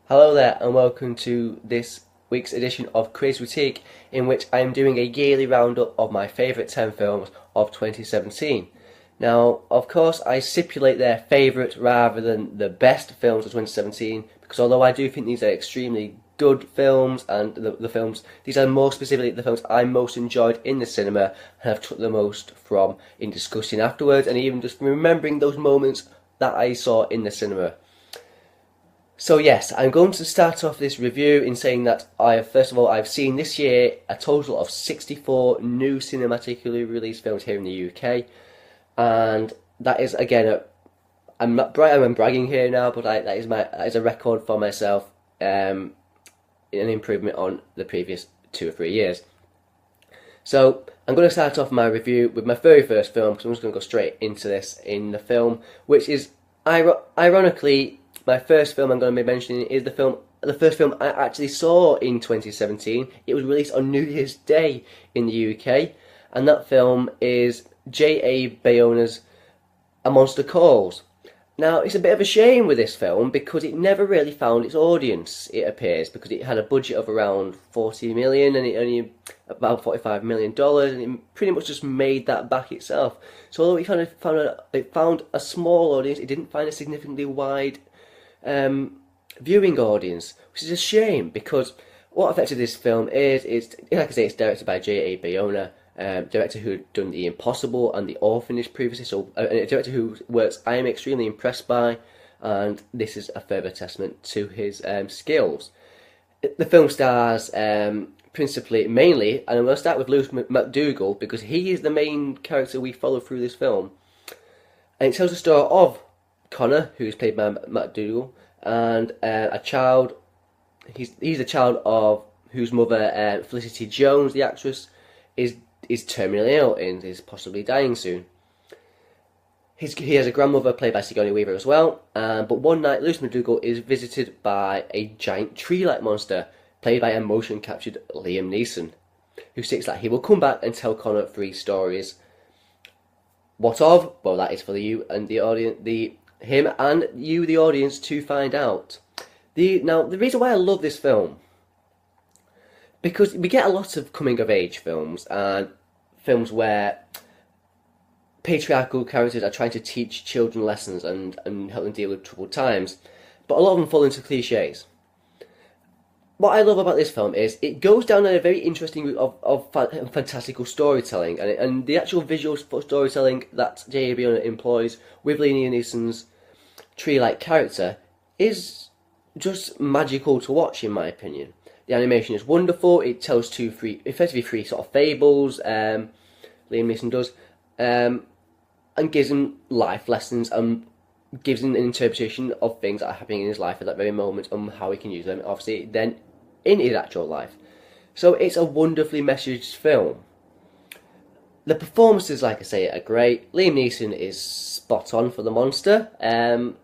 Hello there, and welcome to this week's edition of Quiz Boutique, in which I am doing a yearly roundup of my favourite 10 films of 2017. Now, of course, I stipulate their favourite rather than the best films of 2017, because although I do think these are extremely good films, and these are more specifically the films I most enjoyed in the cinema and have took the most from in discussing afterwards, and even just remembering those moments that I saw in the cinema. So yes, I'm going to start off this review in saying that first of all, I've seen this year a total of 64 new cinematically released films here in the UK, and that is again, I'm bragging here now, but that is a record for myself, an improvement on the previous 2 or 3 years. So I'm going to start off my review with my very first film, because I'm just going to go straight into this in the film, which is ironically. My first film I'm going to be mentioning is the first film I actually saw in 2017. It was released on New Year's Day in the UK, and that film is J.A. Bayona's A Monster Calls. Now, it's a bit of a shame with this film because it never really found its audience, it appears, because it had a budget of around 40 million and it only about $45 million, and it pretty much just made that back itself. So although it found a small audience, it didn't find a significantly wide viewing audience, which is a shame because what affected this film is, like I say, it's directed by J.A. Bayona, director who had done The Impossible and The Orphanage previously, so a director whose works I am extremely impressed by, and this is a further testament to his skills. The film stars mainly, and I'm going to start with Lewis McDougall because he is the main character we follow through this film, and it tells the story of Connor, who is played by McDougall, and a child. He's a child of whose mother, Felicity Jones, the actress, is terminally ill and is possibly dying soon. He has a grandmother played by Sigourney Weaver as well. But one night, Lewis McDougall is visited by a giant tree-like monster played by a motion-captured Liam Neeson, who states that he will come back and tell Connor 3 stories. What of? Well, that is for you and the audience, him and you, the audience, to find out. Now, the reason why I love this film, because we get a lot of coming-of-age films, and films where patriarchal characters are trying to teach children lessons and help them deal with troubled times, but a lot of them fall into cliches. What I love about this film is it goes down a very interesting route of fantastical storytelling, and the actual visual storytelling that J.A. Bayona employs with Liam Neeson's tree-like character is just magical to watch, in my opinion. The animation is wonderful. It tells effectively three sort of fables, Liam Neeson does, and gives him life lessons and gives him an interpretation of things that are happening in his life at that very moment and how he can use them, obviously, then in his actual life. So it's a wonderfully messaged film. The performances, like I say, are great. Liam Neeson is spot on for the monster. The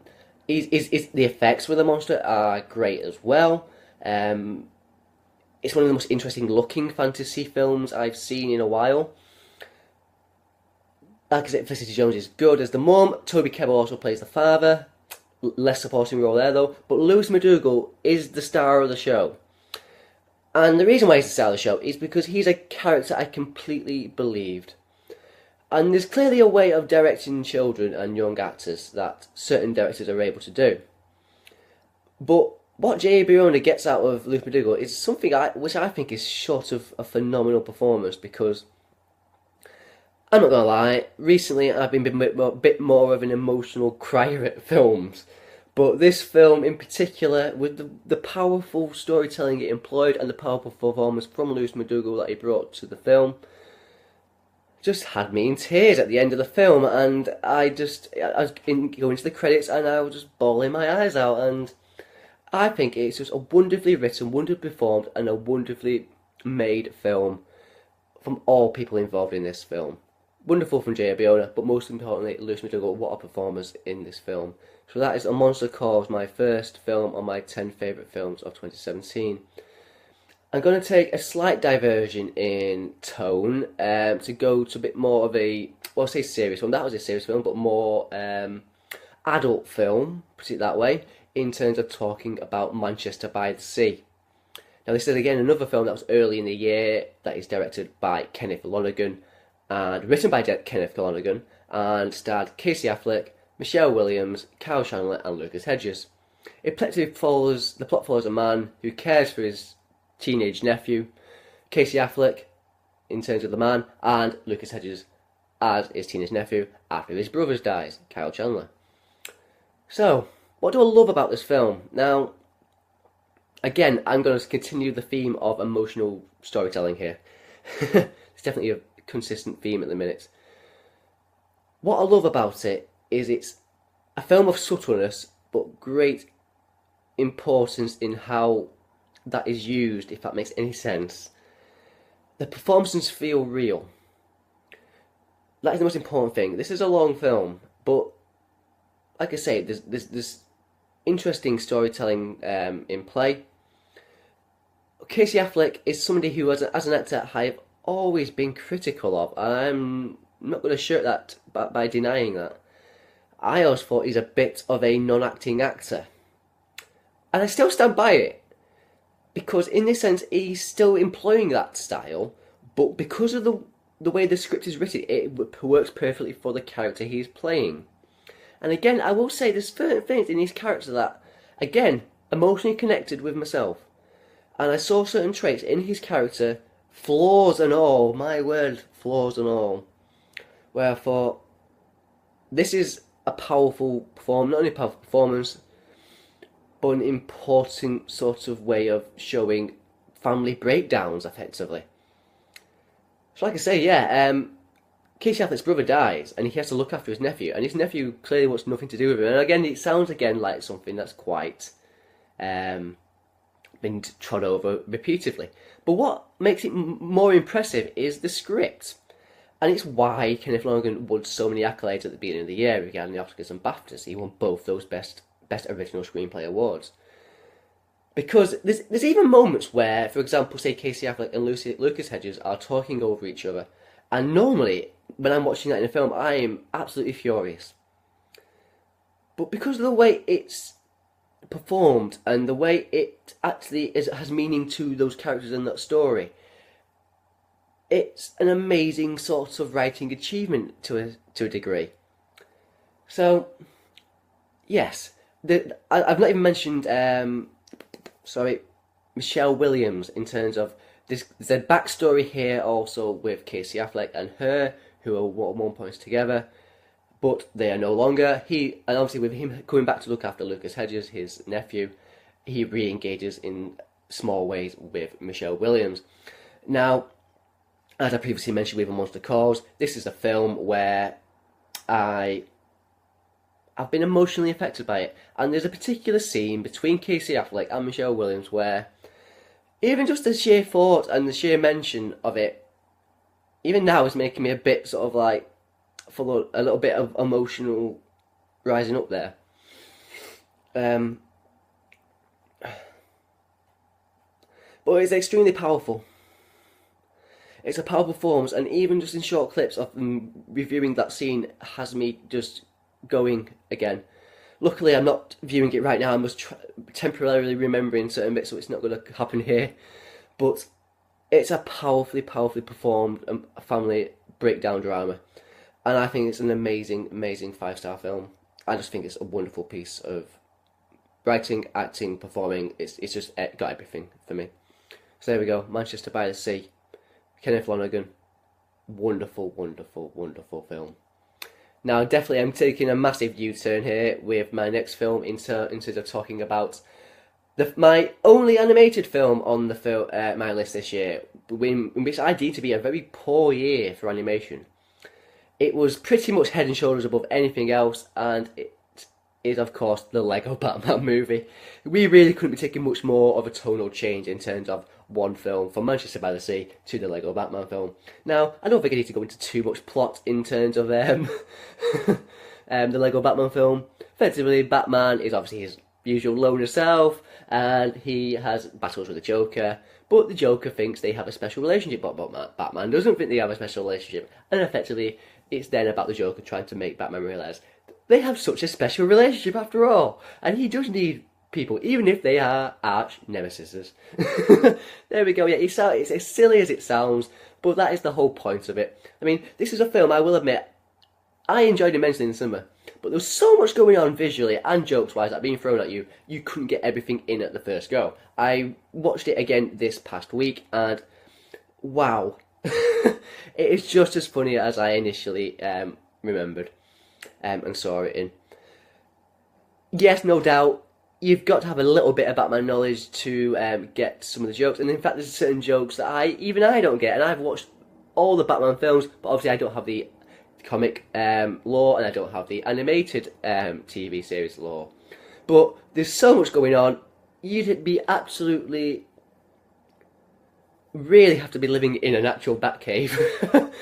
effects for the monster are great as well. It's one of the most interesting looking fantasy films I've seen in a while. Like I said, Felicity Jones is good as the mum. Toby Kebbell also plays the father. Less supporting role there though. But Lewis McDougall is the star of the show. And the reason why he's the star of the show is because he's a character I completely believed. And there's clearly a way of directing children and young actors that certain directors are able to do. But what J.A. Bayona gets out of Lewis McDougall is something which I think is short of a phenomenal performance, because I'm not going to lie, recently I've been a bit more of an emotional crier at films. But this film in particular, with the powerful storytelling it employed and the powerful performance from Lewis McDougall that he brought to the film, just had me in tears at the end of the film. And I was going to the credits and I was just bawling my eyes out. And I think it's just a wonderfully written, wonderfully performed, and a wonderfully made film from all people involved in this film. Wonderful from J.A. Bayona, but most importantly, Lewis McDougall, what a performance in this film. So that is A Monster Calls, my first film on my 10 favourite films of 2017. I'm going to take a slight diversion in tone to go to a bit more of a, well, I say serious film, that was a serious film, but more adult film, put it that way, in terms of talking about Manchester by the Sea. Now, this is again another film that was early in the year that is directed by Kenneth Lonergan and written by Kenneth Lonergan and starred Casey Affleck, Michelle Williams, Kyle Chandler, and Lucas Hedges. The plot follows a man who cares for his teenage nephew, Casey Affleck, in terms of the man, and Lucas Hedges as his teenage nephew after his brother dies, Kyle Chandler. So, what do I love about this film? Now, again, I'm going to continue the theme of emotional storytelling here. It's definitely a consistent theme at the minute. What I love about it is it's a film of subtleness, but great importance in how that is used, if that makes any sense. The performances feel real. That is the most important thing. This is a long film, but like I say, there's interesting storytelling in play. Casey Affleck is somebody who, as an actor, I've always been critical of, and I'm not going to shirt that by denying that. I always thought he's a bit of a non-acting actor. And I still stand by it. Because in this sense, he's still employing that style, but because of the way the script is written, it works perfectly for the character he's playing. And again, I will say there's certain things in his character that, again, emotionally connected with myself. And I saw certain traits in his character, flaws and all, my word, flaws and all, where I thought, this is a powerful performance, not only a powerful performance, but an important sort of way of showing family breakdowns, effectively. So like I say, Casey Affleck's brother dies, and he has to look after his nephew, and his nephew clearly wants nothing to do with him. And again, it sounds again like something that's quite been trod over repeatedly. But what makes it more impressive is the script. And it's why Kenneth Lonergan won so many accolades at the beginning of the year regarding the Oscars and BAFTAs. He won both those Best Original Screenplay awards. Because there's even moments where, for example, say Casey Affleck and Lucas Hedges are talking over each other. And normally, when I'm watching that in a film, I am absolutely furious. But because of the way it's performed and the way it actually has meaning to those characters in that story, it's an amazing sort of writing achievement to a degree. So, yes, I've not even mentioned Michelle Williams in terms of this. There's a backstory here also with Casey Affleck and her, who are at one point together, but they are no longer. And obviously with him coming back to look after Lucas Hedges, his nephew, he re-engages in small ways with Michelle Williams. Now, as I previously mentioned with A Monster Calls, this is a film where I've been emotionally affected by it. And there's a particular scene between Casey Affleck and Michelle Williams where even just the sheer thought and the sheer mention of it, even now, is making me a bit sort of like, full of a little bit of emotional rising up there. But it's extremely powerful. It's a powerful performance, and even just in short clips of reviewing that scene has me just going again. Luckily, I'm not viewing it right now. I'm just temporarily remembering certain bits, so it's not going to happen here. But it's a powerfully performed family breakdown drama, and I think it's an amazing 5-star film. I just think it's a wonderful piece of writing, acting, performing. It's just got everything for me. So there we go, Manchester by the Sea, Kenneth Lonergan. Wonderful film. Now, definitely, I'm taking a massive U-turn here with my next film instead of talking about my only animated film on my list this year, in which I deem to be a very poor year for animation. It was pretty much head and shoulders above anything else, and it is, of course, the Lego Batman movie. We really couldn't be taking much more of a tonal change in terms of one film from Manchester by the Sea to the Lego Batman film. Now, I don't think I need to go into too much plot in terms of the Lego Batman film. Effectively, Batman is obviously his usual loner self, and he has battles with the Joker, but the Joker thinks they have a special relationship, but Batman doesn't think they have a special relationship, and effectively, it's then about the Joker trying to make Batman realise they have such a special relationship after all, and he does need people, even if they are arch nemesis. There we go. Yeah, it's as silly as it sounds, but that is the whole point of it. I mean, this is a film, I will admit, I enjoyed immensely in the cinema, but there was so much going on visually and jokes-wise that being thrown at you, you couldn't get everything in at the first go. I watched it again this past week, and wow, it is just as funny as I initially remembered and saw it in. Yes, no doubt, you've got to have a little bit of Batman knowledge to get some of the jokes, and in fact there's certain jokes that even I don't get, and I've watched all the Batman films, but obviously I don't have the comic lore, and I don't have the animated TV series lore. But there's so much going on, you'd be absolutely... really have to be living in an actual Batcave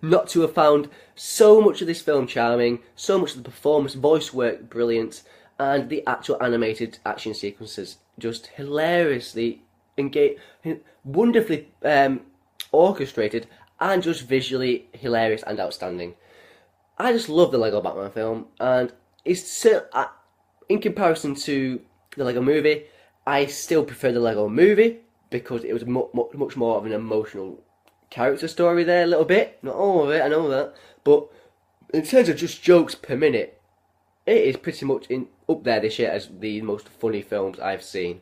not to have found so much of this film charming, so much of the performance, voice work brilliant, and the actual animated action sequences just hilariously engaged, wonderfully orchestrated, and just visually hilarious and outstanding. I just love the Lego Batman film, and it's still, in comparison to the Lego movie, I still prefer the Lego movie, because it was much more of an emotional character story there a little bit. Not all of it, I know that. But in terms of just jokes per minute, it is pretty much up there this year as the most funny films I've seen.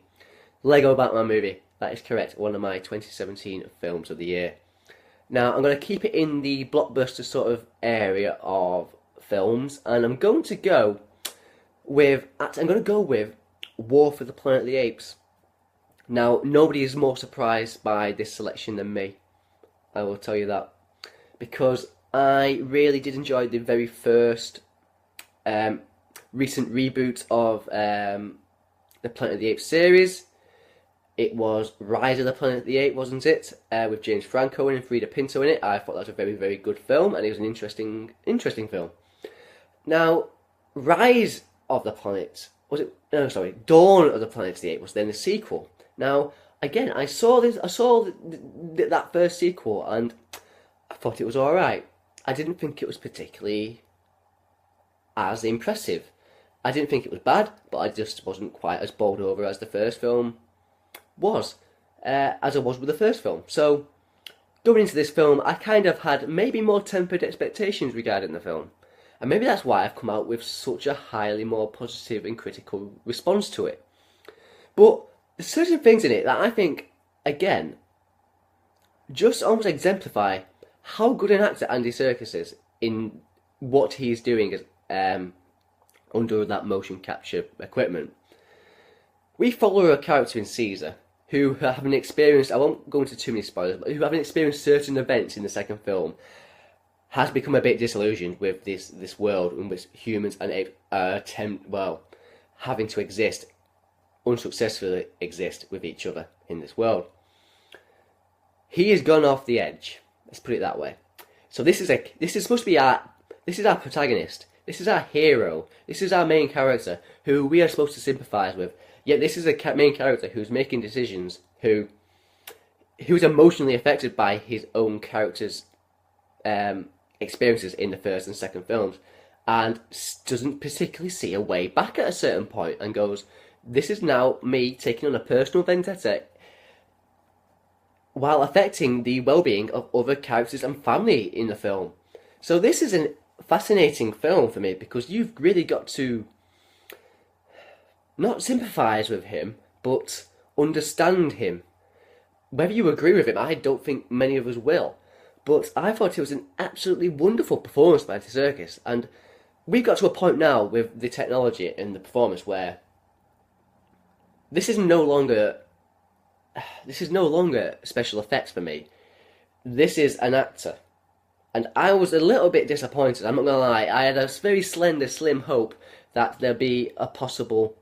Lego Batman movie, that is correct. One of my 2017 films of the year. Now, I'm going to keep it in the blockbuster sort of area of films. And I'm going to go with War for the Planet of the Apes. Now, nobody is more surprised by this selection than me. I will tell you that. Because I really did enjoy the very first recent reboot of the Planet of the Apes series. It was Rise of the Planet of the Apes, wasn't it? With James Franco and Frida Pinto in it. I thought that was a very, very good film, and it was an interesting film. Now, Rise of the Planet... Dawn of the Planet of the Apes was then the sequel. Now, again, I saw that first sequel, and I thought it was alright. I didn't think it was particularly as impressive. I didn't think it was bad, but I just wasn't quite as bowled over as the first film was, as I was with the first film. So, going into this film, I kind of had maybe more tempered expectations regarding the film. And maybe that's why I've come out with such a highly more positive and critical response to it. But there's certain things in it that I think, again, just almost exemplify how good an actor Andy Serkis is in what he's doing under that motion capture equipment. We follow a character in Caesar who haven't experienced, I won't go into too many spoilers, but who haven't experienced certain events in the second film, has become a bit disillusioned with this world in which humans and apes are having to unsuccessfully exist with each other in this world. He has gone off the edge. Let's put it that way. So this is supposed to be our protagonist. This is our hero. This is our main character who we are supposed to sympathise with. Yet this is a main character who's making decisions, who's emotionally affected by his own character's experiences in the first and second films, and doesn't particularly see a way back at a certain point, and goes, this is now me taking on a personal vendetta while affecting the well-being of other characters and family in the film. So this is a fascinating film for me, because you've really got to not sympathise with him, but understand him. Whether you agree with him, I don't think many of us will. But I thought it was an absolutely wonderful performance by Andy Serkis, and we've got to a point now with the technology and the performance where this is no longer special effects for me. This is an actor, and I was a little bit disappointed. I'm not gonna lie. I had a very slender, slim hope that there'd be a possible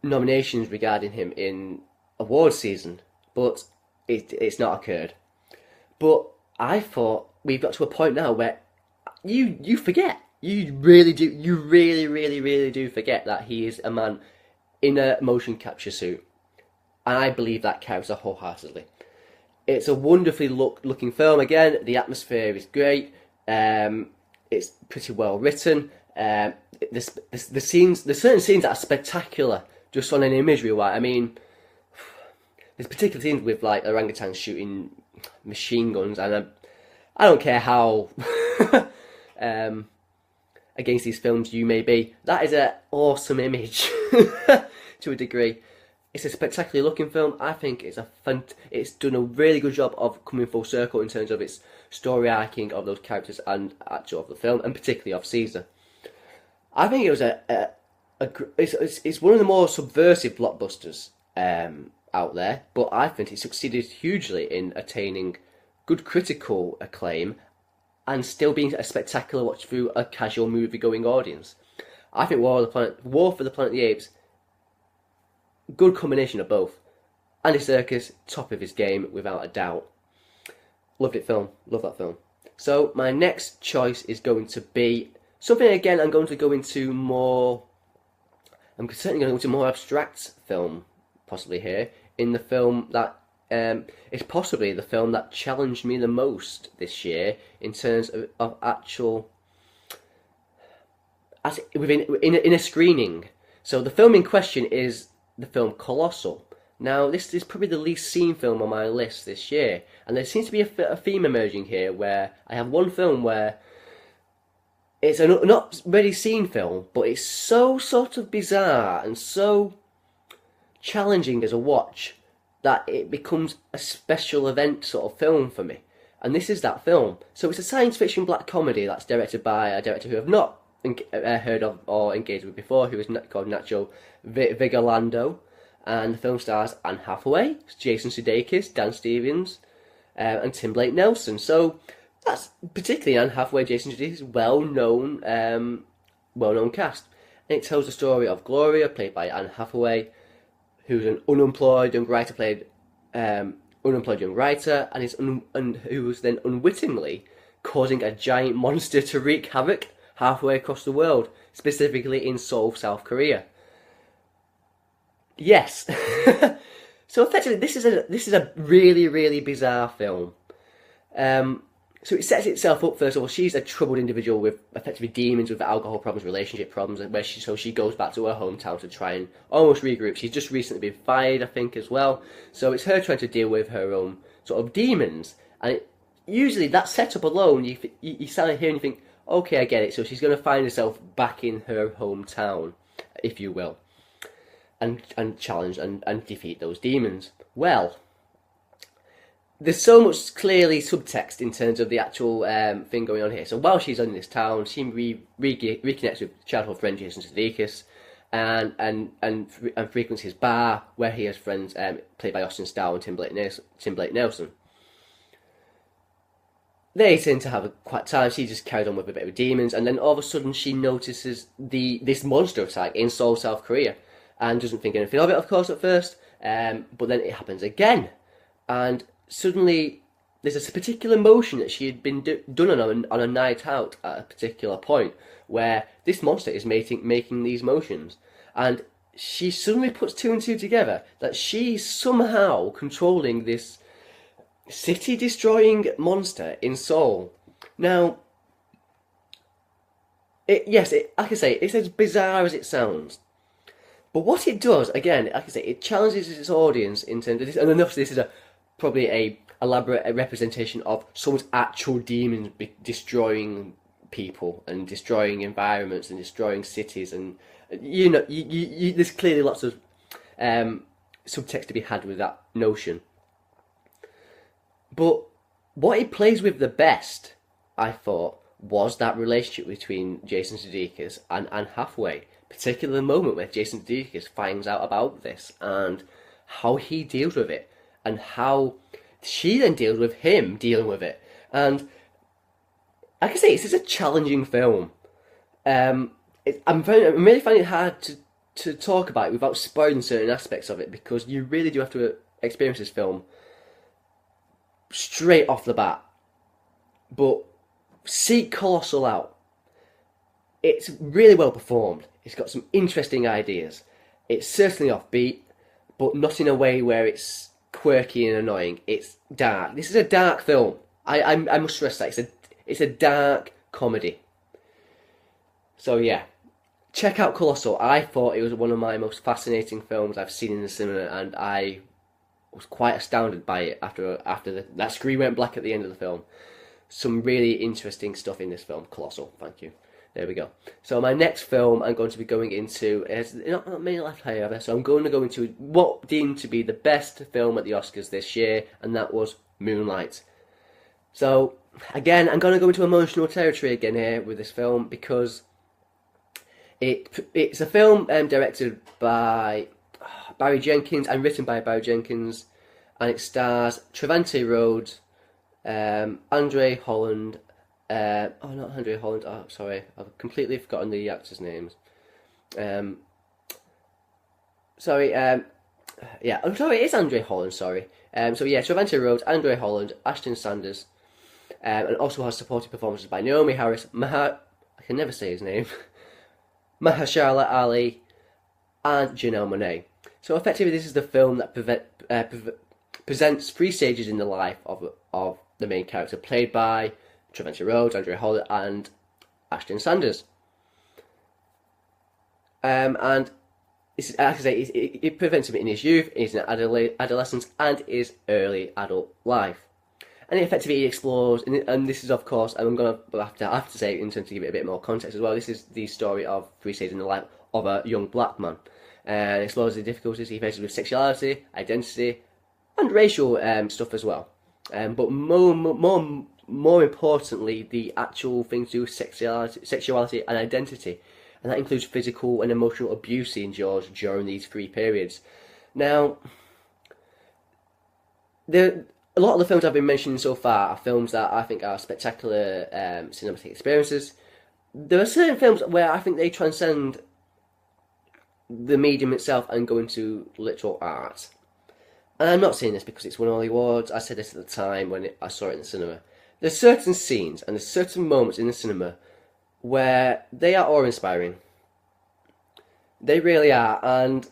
nominations regarding him in awards season. But it's not occurred. But I thought we've got to a point now where you forget. You really do. You really, really, really do forget that he is a man in a motion capture suit. And I believe that character wholeheartedly. It's a wonderfully looking film. Again, the atmosphere is great. It's pretty well written. The scenes, there's certain scenes that are spectacular just on an imagery. Wise, I mean, there's particular scenes with like orangutans shooting machine guns, and I don't care how um, against these films you may be. That is an awesome image to a degree. It's a spectacularly looking film. I think it's done a really good job of coming full circle in terms of its story arcing of those characters and actual of the film, and particularly of Caesar. I think it was it's one of the more subversive blockbusters out there, but I think it succeeded hugely in attaining good critical acclaim and still being a spectacular watch through a casual movie-going audience. I think War for the Planet of the Apes, good combination of both. Andy Serkis, top of his game without a doubt. Loved it film, love that film. So my next choice is going to be something again. I'm certainly going to go into more abstract film, possibly here, in the film that is possibly the film that challenged me the most this year in terms of actual, in a screening. So the film in question is the film Colossal. Now, this is probably the least seen film on my list this year, and there seems to be a theme emerging here where I have one film where it's a not really seen film, but it's so sort of bizarre and so challenging as a watch that it becomes a special event sort of film for me. And this is that film. So it's a science fiction black comedy that's directed by a director who I've not heard of or engaged with before, who is called Nacho Vigalondo. And the film stars Anne Hathaway, Jason Sudeikis, Dan Stevens, and Tim Blake Nelson. So that's particularly Anne Hathaway, Jason Sudeikis, well-known cast. And it tells the story of Gloria, played by Anne Hathaway, who's an unemployed young writer, and who was then unwittingly causing a giant monster to wreak havoc halfway across the world, specifically in Seoul, South Korea. Yes. So effectively, this is a really, really bizarre film. So it sets itself up, first of all, she's a troubled individual with effectively demons, with alcohol problems, relationship problems, and she goes back to her hometown to try and almost regroup. She's just recently been fired, I think, as well. So it's her trying to deal with her own sort of demons. And usually that setup alone, you start here and you think, okay, I get it. So she's going to find herself back in her hometown, if you will, and challenge and defeat those demons. Well, there's so much clearly subtext in terms of the actual thing going on here. So while she's in this town, she reconnects with childhood friend Jason Sudeikis, and frequents his bar where he has friends played by Austin Starr and Tim Blake Nelson. They tend to have a quiet time. She just carries on with a bit of demons, and then all of a sudden she notices this monster attack in Seoul, South Korea, and doesn't think anything of it, of course, at first. But then it happens again, and suddenly there's a particular motion that she had been done on a night out at a particular point where this monster is making these motions, and she suddenly puts two and two together that she's somehow controlling this city-destroying monster in Seoul. Now, like I say, it's as bizarre as it sounds. But what it does, again, like I say, it challenges its audience in terms of this, and enough this is probably a elaborate representation of someone's actual demons destroying people and destroying environments and destroying cities, and there's clearly lots of subtext to be had with that notion. But what it plays with the best, I thought, was that relationship between Jason Sudeikis and Anne Hathaway, particularly the moment where Jason Sudeikis finds out about this and how he deals with it, and how she then deals with him dealing with it. And like I say, this is a challenging film. I'm really finding it hard to talk about it without spoiling certain aspects of it, because you really do have to experience this film straight off the bat. But seek Colossal out. It's really well performed. It's got some interesting ideas. It's certainly offbeat, but not in a way where it's quirky and annoying. It's dark. This is a dark film. I must stress that. It's a dark comedy. So yeah, check out Colossal. I thought it was one of my most fascinating films I've seen in the cinema, and I was quite astounded by it after that screen went black at the end of the film. Some really interesting stuff in this film. Colossal, thank you. There we go. So my next film I'm going to be going into is not many left here, so I'm going to go into what deemed to be the best film at the Oscars this year, and that was Moonlight. So again, I'm going to go into emotional territory again here with this film because it's a film directed by Barry Jenkins and written by Barry Jenkins, and it stars Trevante Rhodes, Andre Holland. Not Andre Holland. Oh, sorry, I've completely forgotten the actors' names. Yeah, I'm sorry, it is Andre Holland. Sorry. So yeah, Trevante Rhodes, Andre Holland, Ashton Sanders, and also has supporting performances by Naomi Harris, I can never say his name, Mahershala Ali, and Janelle Monáe. So effectively, this is the film that presents 3 stages in the life of the main character, played by Trevante Rhodes, Andre Holland, and Ashton Sanders. And it's, like I say, it prevents him in his youth, in his adolescence, and his early adult life. And effectively, it explores, and this is, of course, and I'm going to have to say, in terms to give it a bit more context as well, this is the story of 3 stages in the life of a young black man. And explores the difficulties he faces with sexuality, identity, and racial stuff as well. But more importantly, the actual things to do with sexuality and identity. And that includes physical and emotional abuse he endures during these 3 periods. Now, a lot of the films I've been mentioning so far are films that I think are spectacular cinematic experiences. There are certain films where I think they transcend the medium itself and go into literal art. And I'm not saying this because it's won all the awards. I said this at the time when I saw it in the cinema. There's certain scenes and there's certain moments in the cinema where they are awe-inspiring. They really are. And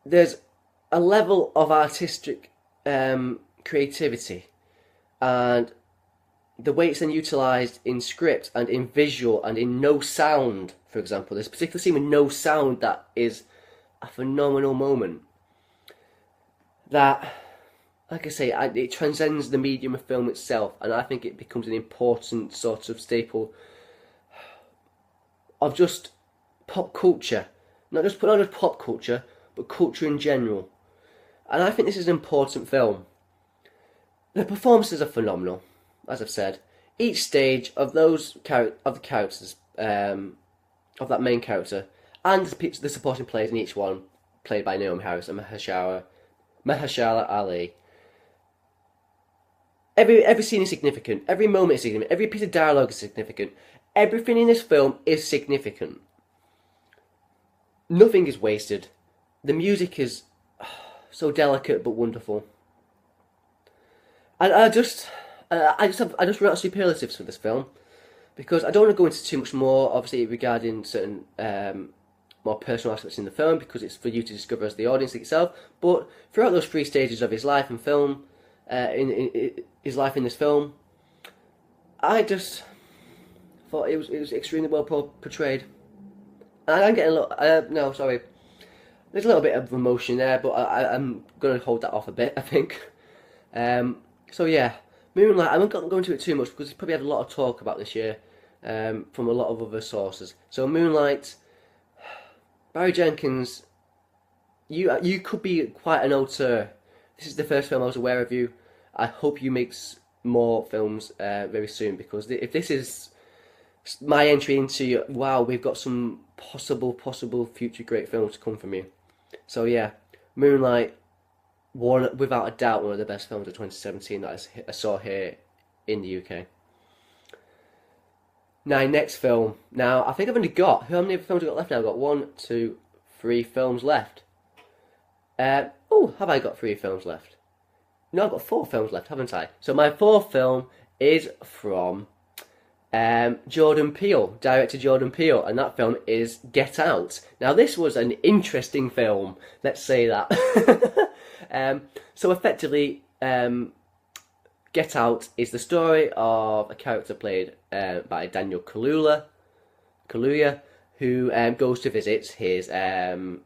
there's a level of artistic creativity and the way it's then utilised in script and in visual and in no sound, for example. There's a particular scene with no sound that is a phenomenal moment. That, like I say, it transcends the medium of film itself, and I think it becomes an important sort of staple of just pop culture. Not just pop culture, but culture in general. And I think this is an important film. The performances are phenomenal, as I've said. Each stage of the characters, of that main character, and the supporting players in each one, played by Naomi Harris and Mahershala Ali. Every scene is significant. Every moment is significant. Every piece of dialogue is significant. Everything in this film is significant. Nothing is wasted. The music is so delicate but wonderful. And I just wrote out superlatives for this film because I don't want to go into too much more, obviously, regarding certain more personal aspects in the film, because it's for you to discover as the audience itself. But throughout those 3 stages of his life in film, his life in this film, I just thought it was extremely well portrayed. And I'm getting a little, there's a little bit of emotion there, but I'm going to hold that off a bit, I think. So yeah, Moonlight, I'm not going to go into it too much because it's probably had a lot of talk about this year from a lot of other sources. So Moonlight, Barry Jenkins, you could be quite an auteur. This is the first film I was aware of you. I hope you make more films very soon, because if this is my entry into, wow, we've got some possible future great films to come from you. So yeah, Moonlight, without a doubt, one of the best films of 2017 that I saw here in the UK. Now, next film. Now, I think I've only got, how many films have I got left now? I've got 1, 2, 3 films left. Have I got 3 films left? No, I've got 4 films left, haven't I? So my 4th film is from Jordan Peele, director Jordan Peele, and that film is Get Out. Now, this was an interesting film, let's say that. So effectively, Get Out is the story of a character played by Daniel Kaluuya, who goes to visit his Daniel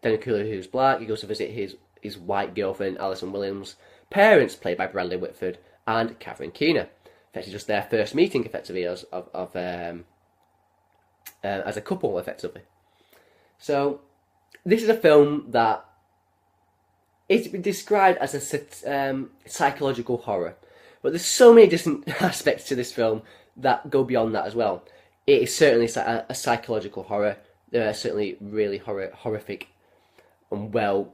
Kaluuya, who's black. He goes to visit his white girlfriend Alison Williams' parents, played by Bradley Whitford and Catherine Keener. Effectively, just their first meeting, effectively as a couple, effectively. So this is a film that it's been described as a psychological horror, but there's so many different aspects to this film that go beyond that as well. It is certainly a psychological horror. There are certainly really horrific and well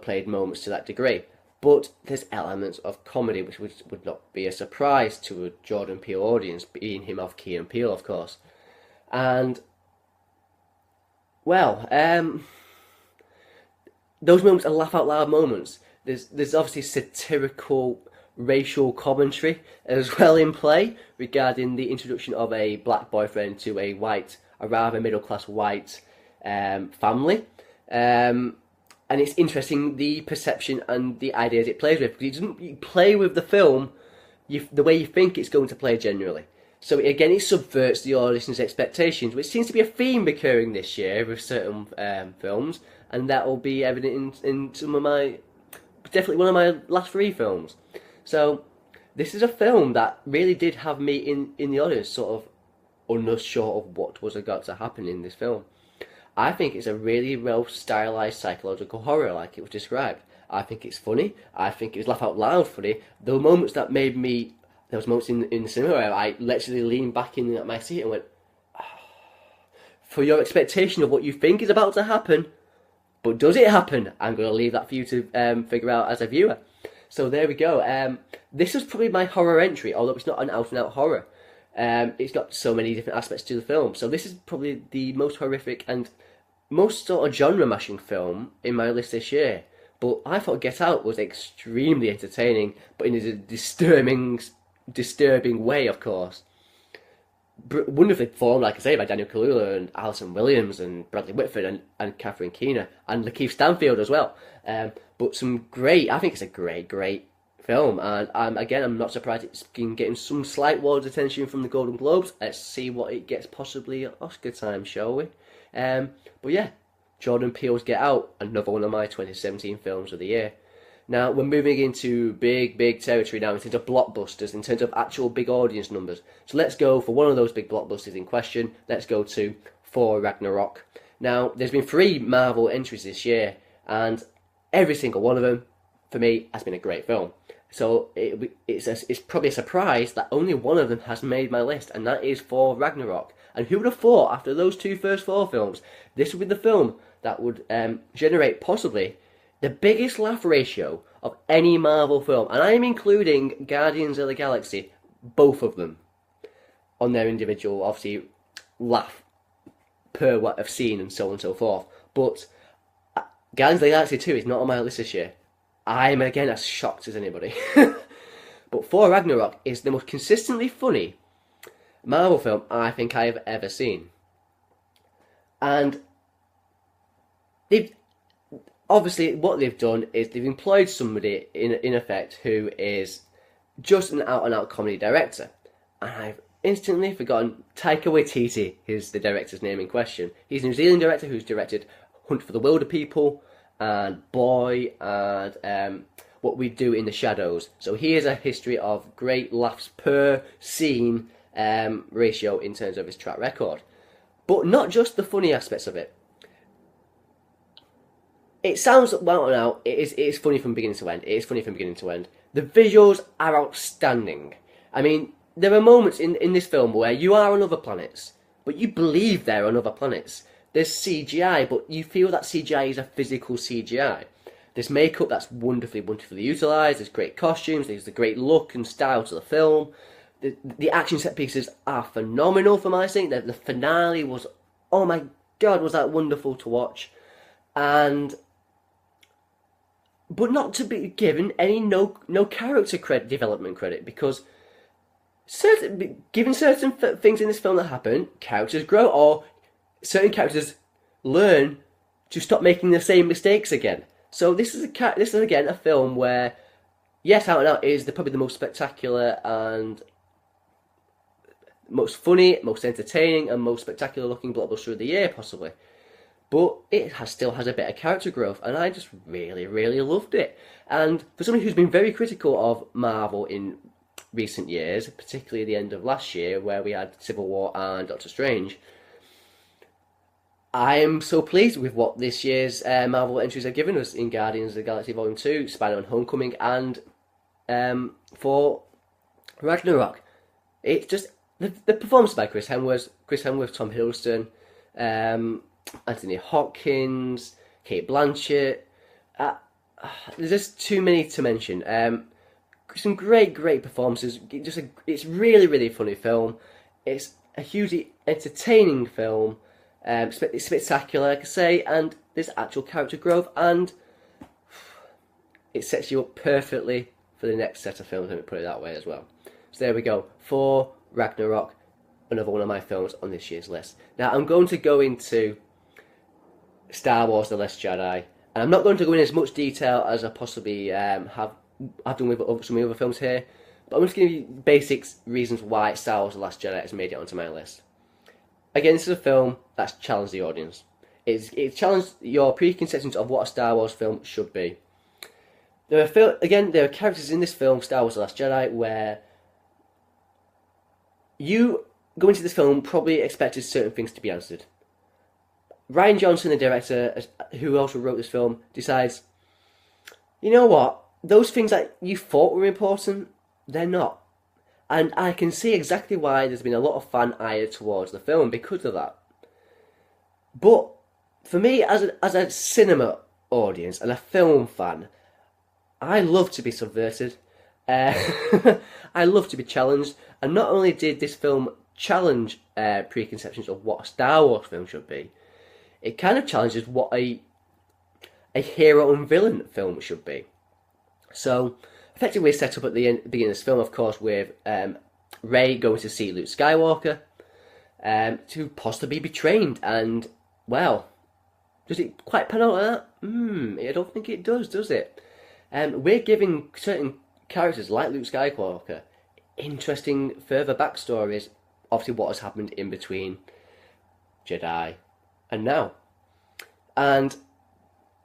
played moments to that degree. But there's elements of comedy which would not be a surprise to a Jordan Peele audience, being him of Key and Peele, of course. And, well, those moments are laugh-out-loud moments. There's obviously satirical racial commentary as well in play regarding the introduction of a black boyfriend to a rather middle-class white family. And it's interesting, the perception and the ideas it plays with, because it doesn't play with the film the way you think it's going to play generally. So again, it subverts the audience's expectations, which seems to be a theme recurring this year with certain films, and that will be evident in definitely one of my last 3 films. So this is a film that really did have me in the audience sort of unsure of what was about to happen in this film. I think it's a really well stylized psychological horror, like it was described. I think it's funny. I think it was laugh out loud funny. There were moments that made me. There was moments in the cinema where I literally leaned back in my seat and went, oh, for your expectation of what you think is about to happen, but does it happen? I'm going to leave that for you to figure out as a viewer. So there we go. This was probably my horror entry, although it's not an out-and-out horror. It's got so many different aspects to the film. So this is probably the most horrific and most sort of genre-mashing film in my list this year. But I thought Get Out was extremely entertaining, but in a disturbing way, of course. Wonderfully performed, like I say, by Daniel Kaluuya and Alison Williams and Bradley Whitford and Catherine Keener and Lakeith Stanfield as well. But I think it's a great film, and I'm not surprised it's been getting some slight awards attention from the Golden Globes. Let's see what it gets possibly at Oscar time, shall we? But yeah, Jordan Peele's Get Out, another one of my 2017 films of the year. Now, we're moving into big territory now in terms of blockbusters, in terms of actual big audience numbers. So let's go for one of those big blockbusters in question. Let's go to Thor Ragnarok. Now, there's been 3 Marvel entries this year, and every single one of them, for me, has been a great film. So it's probably a surprise that only one of them has made my list, and that is Thor Ragnarok. And who would have thought, after those 2 first Thor films, this would be the film that would generate possibly the biggest laugh ratio of any Marvel film, and I am including Guardians of the Galaxy, both of them, on their individual, obviously, laugh per what I've seen and so on and so forth. But Guardians of the Galaxy 2 is not on my list this year. I'm, again, as shocked as anybody. But Thor Ragnarok is the most consistently funny Marvel film I think I've ever seen. And obviously, what they've done is they've employed somebody, in effect, who is just an out-and-out comedy director. And I've instantly forgotten Taika Waititi is the director's name in question. He's a New Zealand director who's directed Hunt for the Wilder People and Boy and What We Do in the Shadows. So he has a history of great laughs per scene ratio in terms of his track record. But not just the funny aspects of it. It sounds, well, now, it is funny from beginning to end. It is funny from beginning to end. The visuals are outstanding. I mean, there are moments in this film where you are on other planets, but you believe they're on other planets. There's CGI, but you feel that CGI is a physical CGI. There's makeup that's wonderfully utilised. There's great costumes. There's the great look and style to the film. The action set pieces are phenomenal for my sake. The finale was, oh my God, was that wonderful to watch. But not to be given any no character development credit, because given certain things in this film that happen, characters grow, or certain characters learn to stop making the same mistakes again. So this is again a film where yes, out and out, it is probably the most spectacular and most funny, most entertaining, and most spectacular looking blockbuster of the year, possibly. But it still has a bit of character growth, and I just really, really loved it. And for somebody who's been very critical of Marvel in recent years, particularly at the end of last year, where we had Civil War and Doctor Strange, I am so pleased with what this year's Marvel entries have given us in Guardians of the Galaxy Volume 2, Spider-Man Homecoming, and for Ragnarok. It's just the performance by Chris Hemsworth, Tom Hiddleston, Anthony Hopkins, Kate Blanchett. There's just too many to mention. Some great performances. It's really, really funny film. It's a hugely entertaining film. It's spectacular, like I say, and there's actual character growth, and it sets you up perfectly for the next set of films, let me put it that way as well. So there we go, for Ragnarok, another one of my films on this year's list. Now I'm going to go into Star Wars The Last Jedi, and I'm not going to go in as much detail as I possibly have done with some of the other films here, but I'm just going to give you basics reasons why Star Wars The Last Jedi has made it onto my list. Again, this is a film that's challenged the audience. It's challenged your preconceptions of what a Star Wars film should be. There are characters in this film, Star Wars The Last Jedi, where you go into this film probably expected certain things to be answered. Rian Johnson, the director, who also wrote this film, decides, you know what, those things that you thought were important, they're not. And I can see exactly why there's been a lot of fan ire towards the film because of that. But for me, as a cinema audience and a film fan, I love to be subverted. I love to be challenged. And not only did this film challenge preconceptions of what a Star Wars film should be, it kind of challenges what a hero and villain film should be. So, effectively set up at the beginning of this film, of course, with Rey going to see Luke Skywalker to possibly be trained. And, well, does it quite pan out like that? I don't think it does it? We're giving certain characters, like Luke Skywalker, interesting further backstories, obviously what has happened in between Jedi and now. And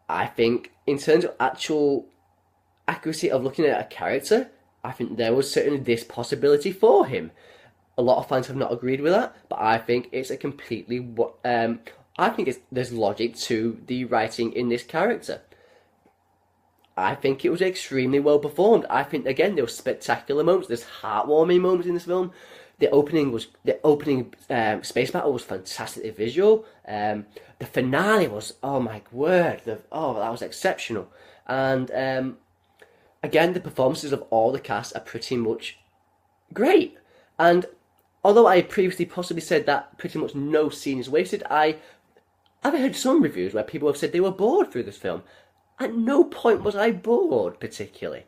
I think, in terms of actual accuracy of looking at a character, I think there was certainly this possibility for him. A lot of fans have not agreed with that, but I think it's a completely there's logic to the writing in this character. I think it was extremely well performed. I think, again, there were spectacular moments. There's heartwarming moments in this film. The opening space battle was fantastically visual. The finale was, oh my word, that was exceptional. And again, the performances of all the cast are pretty much great. And although I previously possibly said that pretty much no scene is wasted, I've heard some reviews where people have said they were bored through this film. At no point was I bored, particularly.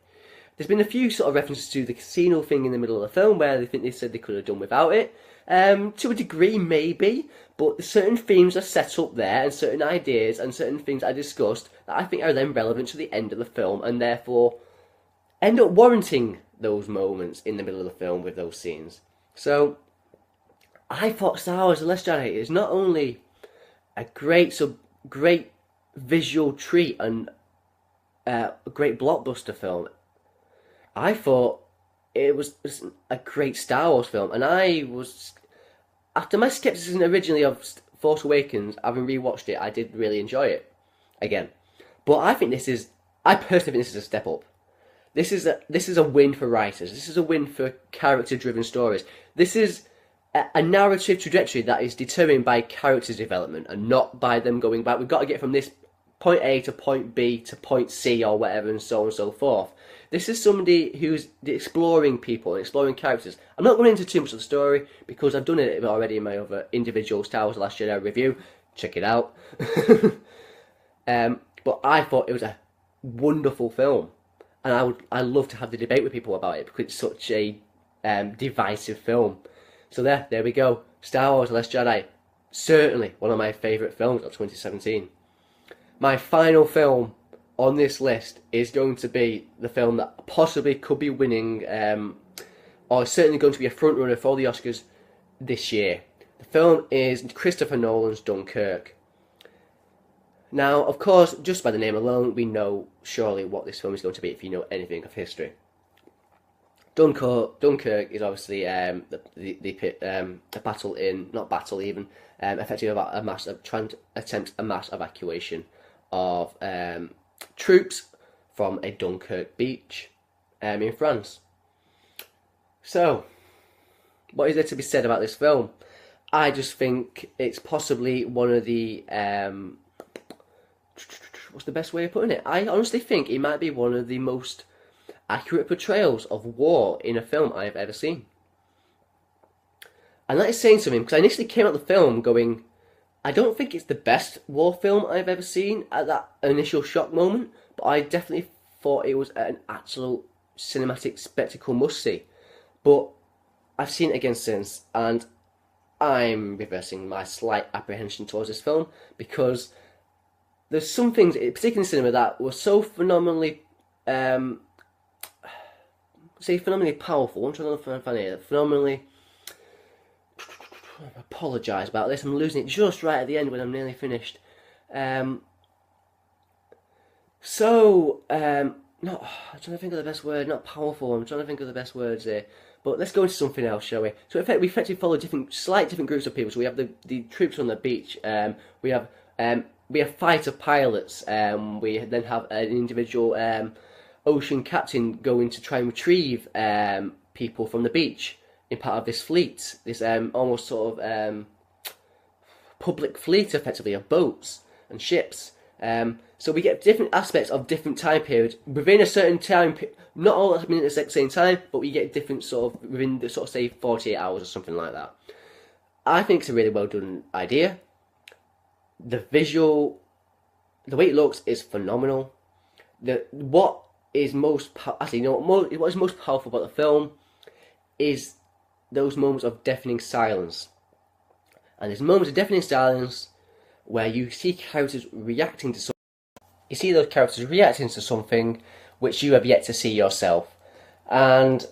There's been a few sort of references to the casino thing in the middle of the film where they said they could have done without it. To a degree, maybe, but certain themes are set up there, and certain ideas and certain things are discussed that I think are then relevant to the end of the film, and therefore end up warranting those moments in the middle of the film with those scenes. So, I thought Star Wars The Last Jedi is not only a great visual treat and a great blockbuster film, I thought it was a great Star Wars film. And I was, after my skepticism originally of Force Awakens, having rewatched it, I did really enjoy it again. But I personally think this is a step up. This is a win for writers. This is a win for character-driven stories. This is a narrative trajectory that is determined by character development and not by them going back. We've got to get from this point A to point B to point C or whatever, and so on and so forth. This is somebody who's exploring people and exploring characters. I'm not going into too much of the story because I've done it already in my other individual Star Wars The Last Jedi review. Check it out. But I thought it was a wonderful film. And I'd love to have the debate with people about it because it's such a divisive film. So there we go. Star Wars The Last Jedi. Certainly one of my favourite films of 2017. My final film on this list is going to be the film that possibly could be winning, or certainly going to be a front runner for the Oscars this year. The film is Christopher Nolan's Dunkirk. Now, of course, just by the name alone, we know surely what this film is going to be if you know anything of history. Dunkirk is obviously the battle in, not battle even, effectively about trying to attempt a mass evacuation of troops from a Dunkirk beach in France. So, what is there to be said about this film? I just think it's possibly one of the what's the best way of putting it? I honestly think it might be one of the most accurate portrayals of war in a film I've ever seen. And that is saying something, because I initially came out the film going, I don't think it's the best war film I've ever seen at that initial shock moment, but I definitely thought it was an absolute cinematic spectacle must-see. But I've seen it again since, and I'm reversing my slight apprehension towards this film, because there's some things, particularly in cinema, that were so phenomenally, phenomenally powerful. I'm trying to find it. Phenomenally. I apologise about this. I'm losing it just right at the end when I'm nearly finished. I'm trying to think of the best word. Not powerful. I'm trying to think of the best words here. But let's go into something else, shall we? So we effectively follow slight different groups of people. So we have the troops on the beach. We have fighter pilots. We then have an individual ocean captain going to try and retrieve people from the beach in part of this fleet. This almost sort of public fleet, effectively, of boats and ships. So we get different aspects of different time periods within a certain time. Not all happening at the same time, but we get different sort of within the sort of say 48 hours or something like that. I think it's a really well done idea. The visual, the way it looks is phenomenal. What is most powerful about the film is those moments of deafening silence. And there's moments of deafening silence where you see characters reacting to something. You see those characters reacting to something which you have yet to see yourself. And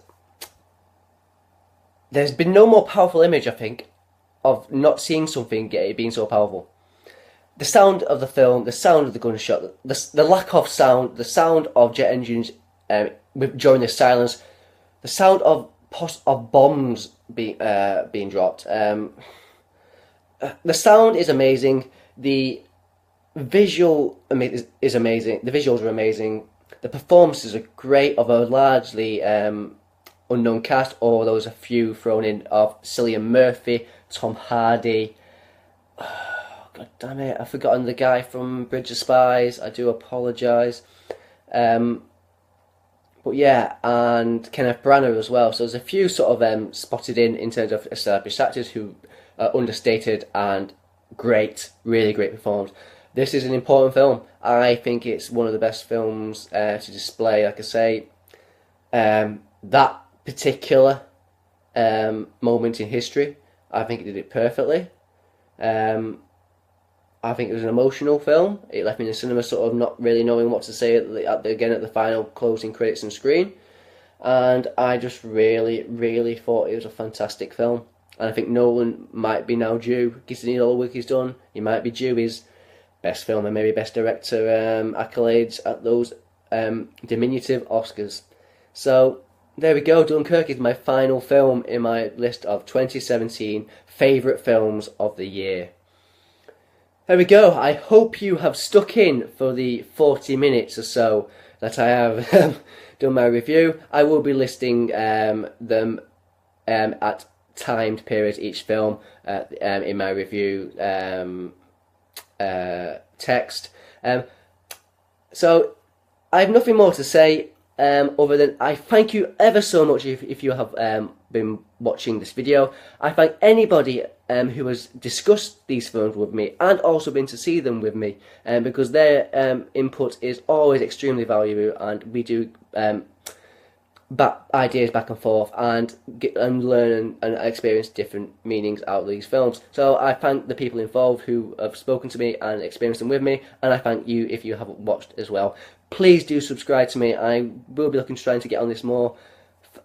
there's been no more powerful image, I think, of not seeing something being so powerful. The sound of the film, the sound of the gunshot, the lack of sound, the sound of jet engines during the silence, the sound of bombs being dropped. The sound is amazing. The visual is amazing. The visuals are amazing. The performances are great of a largely unknown cast, or there was a few thrown in of Cillian Murphy, Tom Hardy. Oh, God damn it, I've forgotten the guy from Bridge of Spies. I do apologise. But yeah, and Kenneth Branagh as well. So there's a few sort of spotted in terms of established actors who are understated and great, really great performance. This is an important film. I think it's one of the best films to display, like I say, that particular moment in history. I think it did it perfectly. I think it was an emotional film. It left me in the cinema sort of not really knowing what to say at the final closing credits and screen. And I just really, really thought it was a fantastic film. And I think Nolan might be now due, considering all the work he's done, he might be due his best film and maybe best director accolades at those diminutive Oscars. So there we go. Dunkirk is my final film in my list of 2017 favourite films of the year. There we go. I hope you have stuck in for the 40 minutes or so that I have done my review. I will be listing them at timed periods each film in my review text. So I have nothing more to say other than I thank you ever so much if you have been watching this video. I thank anybody who has discussed these films with me and also been to see them with me, because their input is always extremely valuable, and we do ideas back and forth and learn and experience different meanings out of these films. So I thank the people involved who have spoken to me and experienced them with me, and I thank you if you haven't watched as well. Please do subscribe to me. I will be looking to trying to get on this more,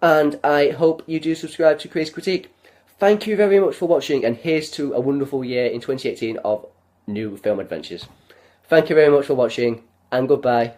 and I hope you do subscribe to Crazy Critique. Thank you very much for watching, and here's to a wonderful year in 2018 of new film adventures. Thank you very much for watching, and goodbye.